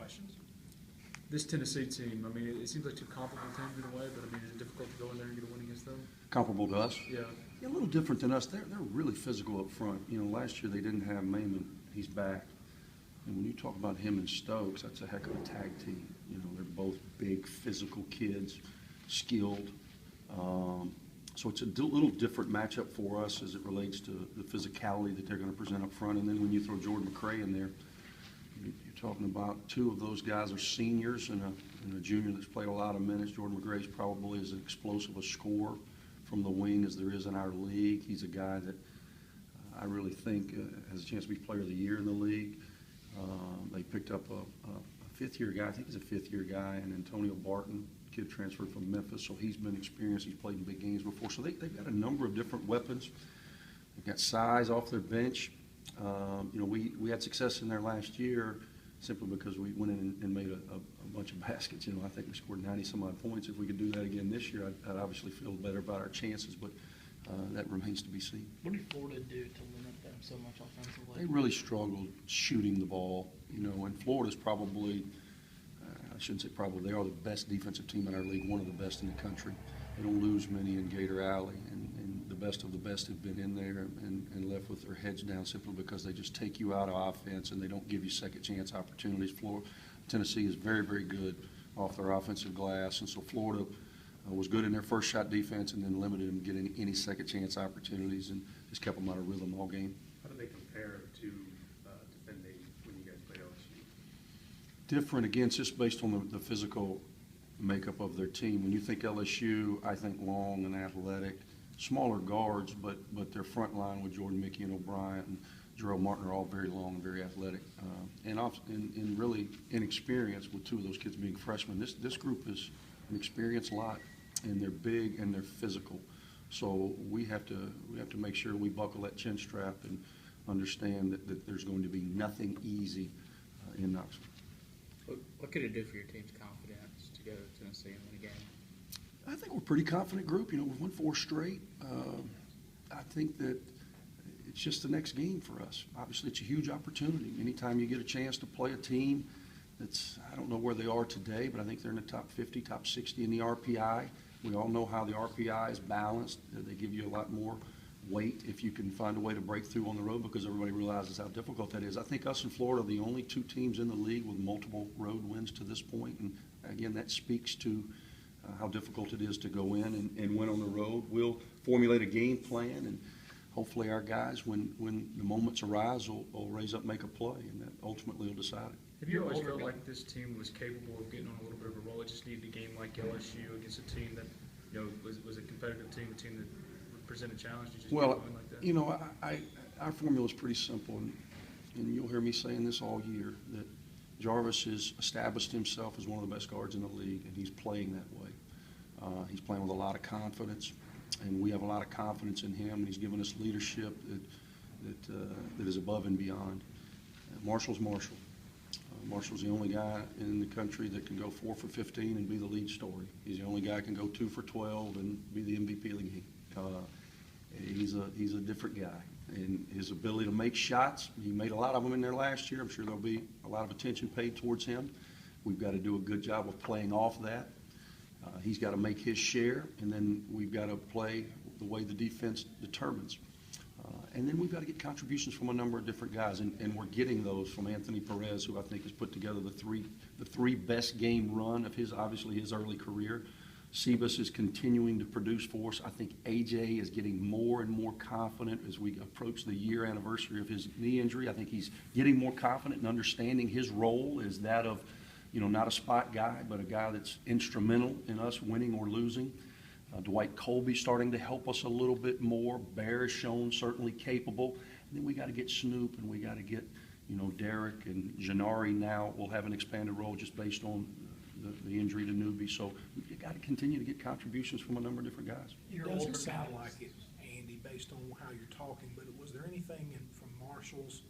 questions? This Tennessee team, I mean, it seems like two comparable teams in a way, but I mean, is it difficult to go in there and get a win against them? Comparable to us? Yeah. Yeah, a little different than us. They're really physical up front. You know, last year they didn't have Mayman. He's back. And when you talk about him and Stokes, that's a heck of a tag team. You know, they're both big, physical kids, skilled. So it's a little different matchup for us as it relates to the physicality that they're going to present up front. And then when you throw Jordan McRae in there, you're talking about two of those guys are seniors and a junior that's played a lot of minutes. Jordan McRae is probably as explosive a scorer from the wing as there is in our league. He's a guy that I really think has a chance to be Player of the Year in the league. They picked up a fifth-year guy. I think he's a fifth-year guy, and Antonio Barton, kid transferred from Memphis, so he's been experienced. He's played in big games before. So they've got a number of different weapons. They've got size off their bench. You know, we had success in there last year simply because we went in and made a bunch of baskets. You know, I think we scored 90-some-odd points. If we could do that again this year, I'd obviously feel better about our chances, but that remains to be seen. What did Florida do to limit them so much offensively? They really struggled shooting the ball, you know, and Florida's probably, I shouldn't say probably, they are the best defensive team in our league, one of the best in the country. They don't lose many in Gator Alley, and the best of the best have been in there and left with their heads down simply because they just take you out of offense and they don't give you second chance opportunities. Tennessee is very, very good off their offensive glass, and so Florida was good in their first shot defense and then limited them getting any second chance opportunities and just kept them out of rhythm all game. How do they compare to defending when you guys play LSU? Different, again, just based on the physical makeup of their team. When you think LSU, I think long and athletic, smaller guards, but their front line with Jordan Mickey and O'Brien and Jarrell Martin are all very long and very athletic, and really inexperienced with two of those kids being freshmen. This group is an experienced lot, and they're big and they're physical. So we have to make sure we buckle that chin strap and understand that there's going to be nothing easy in Knoxville. What could it do for your team's confidence to go to Tennessee and win a game? I think we're a pretty confident group. You know, we've won 4 straight. I think that it's just the next game for us. Obviously, it's a huge opportunity. Anytime you get a chance to play a team that's, I don't know where they are today, but I think they're in the top 50, top 60 in the RPI. We all know how the RPI is balanced. They give you a lot more weight if you can find a way to break through on the road because everybody realizes how difficult that is. I think us and Florida are the only 2 teams in the league with multiple road wins to this point. And, again, that speaks to how difficult it is to go in and win on the road. We'll formulate a game plan, and hopefully our guys, when the moments arise, will raise up, make a play, and that ultimately will decide it. Have you always felt like this team was capable of getting on a little bit of a roll? It just needed a game like LSU against a team that, you know, was a competitive team, a team that would present a challenge to just get going like that? You know, our formula is pretty simple, and you'll hear me saying this all year, that Jarvis has established himself as one of the best guards in the league, and he's playing that way. He's playing with a lot of confidence, and we have a lot of confidence in him, and he's given us leadership that is above and beyond. Marshall's Marshall. Marshall's the only guy in the country that can go 4 for 15 and be the lead story. He's the only guy that can go 2 for 12 and be the MVP of the game. He's a different guy. And his ability to make shots, he made a lot of them in there last year. I'm sure there'll be a lot of attention paid towards him. We've got to do a good job of playing off that. He's got to make his share, and then we've got to play the way the defense determines. And then we've got to get contributions from a number of different guys, and we're getting those from Anthony Perez, who I think has put together the three best game run of his early career. Sebas is continuing to produce for us. I think AJ is getting more and more confident as we approach the year anniversary of his knee injury. I think he's getting more confident in understanding his role as that of, you know, not a spot guy, but a guy that's instrumental in us winning or losing. Dwight Colby starting to help us a little bit more. Bear has shown certainly capable. And then we got to get Snoop, and we got to get, you know, Derek, and Janari now will have an expanded role just based on the injury to Newbie. So we've got to continue to get contributions from a number of different guys. It doesn't sound like it, Andy, based on how you're talking, but was there anything from Marshall's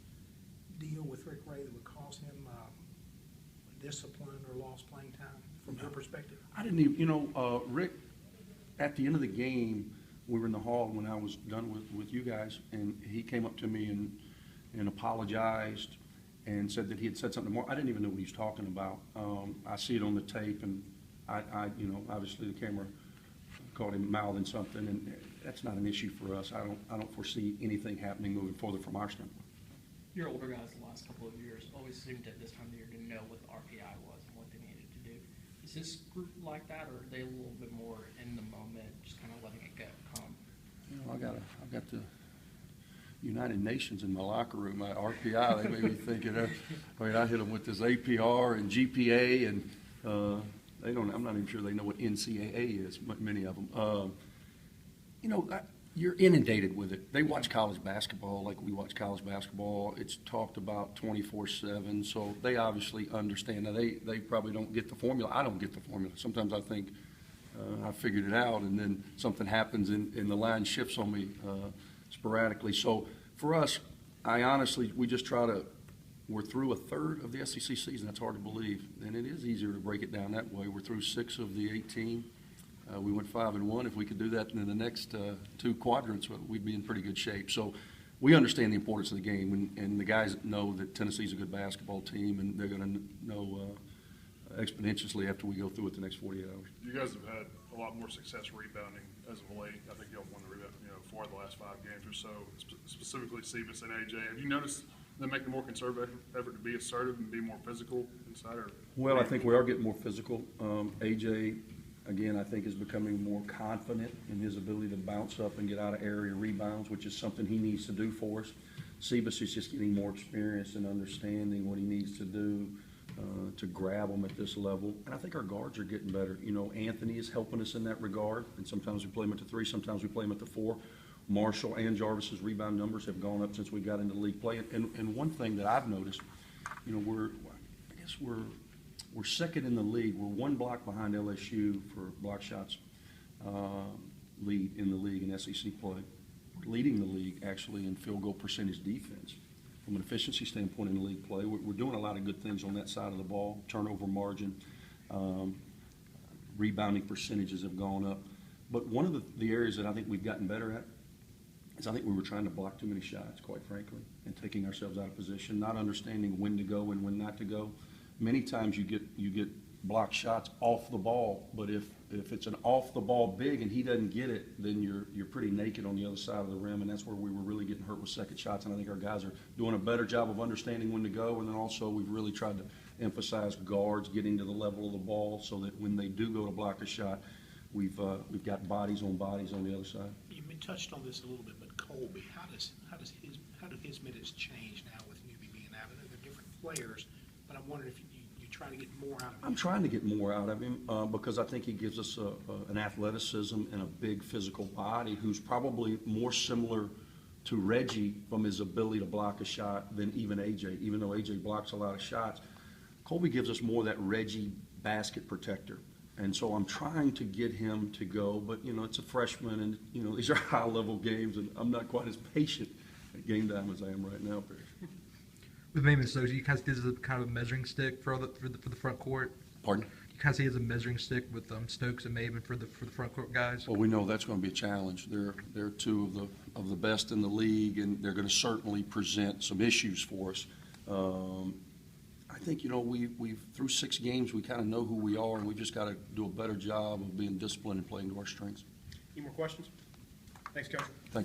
deal with Rick Ray that would cause him discipline or lost playing time from your perspective? I didn't even, you know, Rick, at the end of the game, we were in the hall when I was done with you guys, and he came up to me and apologized and said that he had said something more. I didn't even know what he was talking about. I see it on the tape, and you know, obviously the camera caught him mouthing something, and that's not an issue for us. I don't foresee anything happening moving forward from our standpoint. Your older guys the last couple of years always seemed at this time of the year to know what the RPI was and what they needed to do. Is this group like that, or are they a little bit more in the moment, just kind of letting it come? You know, I've got the United Nations in my locker room. My RPI, they made me thinking. I mean, I hit them with this APR and GPA, and they don't. I'm not even sure they know what NCAA is. Many of them. You know, you're inundated with it. They watch college basketball like we watch college basketball. It's talked about 24/7, so they obviously understand. Now, they probably don't get the formula. I don't get the formula. Sometimes I think I figured it out, and then something happens and the line shifts on me sporadically. So for us, we just try to, we're through a third of the SEC season. That's hard to believe, and it is easier to break it down that way. We're through 6 of the 18. We went 5-1. If we could do that in the next 2 quadrants, we'd be in pretty good shape. So we understand the importance of the game, and the guys know that Tennessee's a good basketball team, and they're going to know exponentially after we go through it the next 48 hours. You guys have had a lot more success rebounding as of late. I think y'all won the rebound, 4 of the last 5 games or so, specifically Cephas and AJ. Have you noticed them making a more conservative effort to be assertive and be more physical inside? Or Well, I think we are getting more physical. AJ, again, I think is becoming more confident in his ability to bounce up and get out of area rebounds, which is something he needs to do for us. Cephas is just getting more experience and understanding what he needs to do to grab them at this level. And I think our guards are getting better. You know, Anthony is helping us in that regard, and sometimes we play him at the 3, sometimes we play him at the 4. Marshall and Jarvis's rebound numbers have gone up since we got into league play. And one thing that I've noticed, you know, we're second in the league. We're 1 block behind LSU for block shots lead in the league in SEC play. We're leading the league actually in field goal percentage defense. From an efficiency standpoint in the league play, we're doing a lot of good things on that side of the ball. Turnover margin, rebounding percentages have gone up. But one of the areas that I think we've gotten better at is I think we were trying to block too many shots, quite frankly, and taking ourselves out of position, not understanding when to go and when not to go. Many times you get blocked shots off the ball, but if it's an off the ball big and he doesn't get it, then you're pretty naked on the other side of the rim, and that's where we were really getting hurt with second shots. And I think our guys are doing a better job of understanding when to go, and then also we've really tried to emphasize guards getting to the level of the ball so that when they do go to block a shot, we've got bodies on the other side. You touched on this a little bit, but Colby, how do his minutes change now with Newby being out? I know they're different players, but I'm wondering if you try to get more out of him. I'm trying to get more out of him because I think he gives us an athleticism and a big physical body who's probably more similar to Reggie from his ability to block a shot than even AJ. Even though AJ blocks a lot of shots, Colby gives us more of that Reggie basket protector. And so I'm trying to get him to go, but, you know, it's a freshman, and, you know, these are high-level games, and I'm not quite as patient at game time as I am right now, Perry. With Maimon Stokes, you guys did as a kind of a measuring stick for the front court. Pardon? You kind of see it as a measuring stick with Stokes and Maimon for the front court guys. Well, we know that's going to be a challenge. They're 2 of the best in the league, and they're going to certainly present some issues for us. I think, you know, we've through 6 games, we kind of know who we are, and we've just got to do a better job of being disciplined and playing to our strengths. Any more questions? Thanks, Coach. Thanks.